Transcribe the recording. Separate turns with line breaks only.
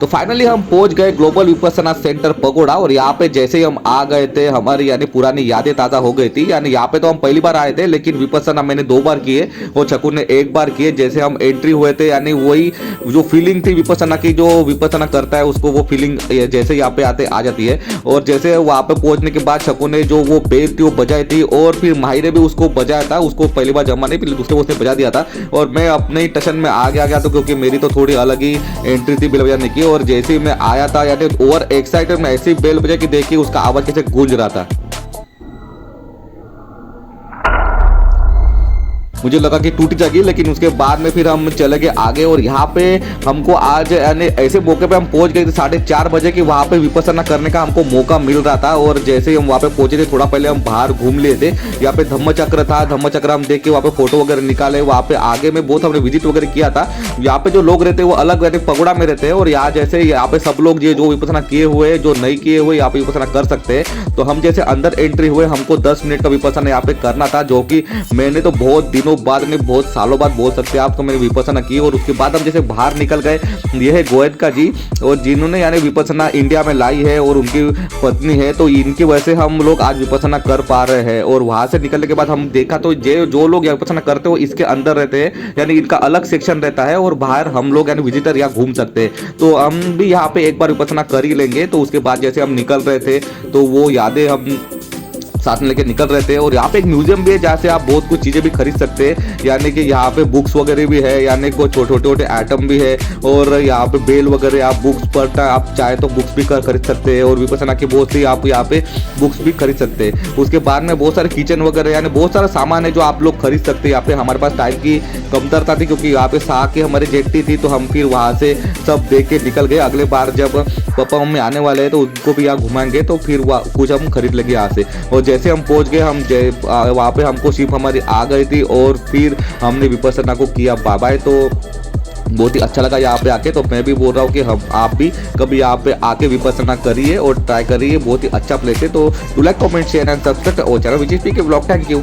तो फाइनली हम पहुंच गए ग्लोबल विपස්සना सेंटर पगोड़ा। और यहाँ पे जैसे ही हम आ गए थे हमारी यानी पुरानी यादें ताज़ा हो गई थी। यानी यहाँ पे तो हम पहली बार आए थे, लेकिन विपස්සना मैंने 2 बार किए और चकू ने 1 बार किए। जैसे हम एंट्री हुए थे यानी वही जो फीलिंग थी विपස්සना की, जो विपස්සना करता है उसको वो फीलिंग जैसे यहाँ पे आते आ जाती है। और जैसे वहाँ पे पहुंचने के बाद चकू ने जो वो बेल थी वो बजाई थी, और फिर माहिर ने भी उसको बजाया था। उसको पहली बार जमा नहीं, फिर दूसरे उसने बजा दिया था। और मैं अपने ही टशन में आ गया तो क्योंकि मेरी तो थोड़ी अलग ही एंट्री थी बेल बजाने की। और जैसे ही मैं आया था यानी ओवर एक्साइटेड में ऐसी बेल बजा कि देखिए उसका आवाज कैसे गूंज रहा था। मुझे लगा कि टूट जाएगी, लेकिन उसके बाद में फिर हम चले गए आगे। और यहाँ पे हमको आज यानी ऐसे मौके पे हम पहुंच गए थे 4:30 बजे कि वहाँ पे विपස්සना करने का हमको मौका मिल रहा था। और जैसे ही हम वहाँ पे पहुंचे थे थोड़ा पहले हम बाहर घूम लिए थे। यहाँ पे धम्मचक्र था, धम्मचक्र हम देख के वहाँ पे फोटो वगैरह निकाले। वहाँ पे आगे में बहुत हमने विजिट वगैरह किया था। यहाँ पे जो लोग रहते हैं वो अलग रहते पगोड़ा में रहते हैं। और यहाँ जैसे यहाँ पे सब लोग जो विपස්සना किए हुए जो नहीं किए हुए यहाँ पे विपස්සना कर सकते हैं। तो हम जैसे अंदर एंट्री हुए हमको 10 मिनट का विपස්සना यहाँ पे करना था, जो कि मैंने तो बहुत दिनों बाद में बहुत सालों बाद बोल सकते हैं आप, तो मैंने विपස්සना की। और उसके बाद हम जैसे बाहर निकल गए। यह है गोयनका जी, और जिन्होंने यानी विपස්සना इंडिया में लाई है और उनकी पत्नी है, तो इनकी वजह से हम लोग आज विपස්සना कर पा रहे हैं। और वहां से निकलने के बाद हम देखा तो जो लोग विपස්සना करते हो इसके अंदर रहते हैं, यानी इनका अलग सेक्शन रहता है। और बाहर हम लोग यानी विजिटर यहाँ घूम सकते हैं। तो हम भी यहाँ पे एक बार विपස්සना कर ही लेंगे। तो उसके बाद जैसे हम निकल रहे थे तो वो यादें हम साथ में लेके निकल रहे थे। और यहाँ पे एक म्यूजियम भी है जहाँ से आप बहुत कुछ चीज़ें भी खरीद सकते हैं, यानी कि यहाँ पे बुक्स वगैरह भी है, यानी कोई छोटे छोटे आइटम भी है। और यहाँ पे बेल वगैरह आप बुक्स पढ़ता आप चाहे तो बुक्स भी खरीद सकते हैं। और विपස්සना की बहुत सी आप यहाँ पे बुक्स भी खरीद सकते हैं। उसके बाद में बहुत सारे किचन वगैरह यानी बहुत सारा सामान है जो आप लोग खरीद सकते हैं। यहाँ पे हमारे पास टाइम की कमतरता थी क्योंकि यहाँ पे साह की हमारी जेट्टी थी, तो हम फिर वहाँ से सब देख के निकल गए। अगले बार जब पापा मम्मी आने वाले हैं तो उनको भी यहाँ घुमाएंगे, तो फिर कुछ हम खरीद लेंगे यहाँ से। और जैसे हम पहुंच गए हम वहाँ पे हमको शिप हमारी आ गई थी और फिर हमने विपස්සना को किया बाय बाय। तो बहुत ही अच्छा लगा यहाँ पे आके। तो मैं भी बोल रहा हूँ कि हम आप भी कभी यहाँ पे आके विपස්සना करिए और ट्राई करिए, बहुत ही अच्छा प्लेस है। तो do like comment share and subscribe और चैनल विजिट के ब्लॉग। Thank you.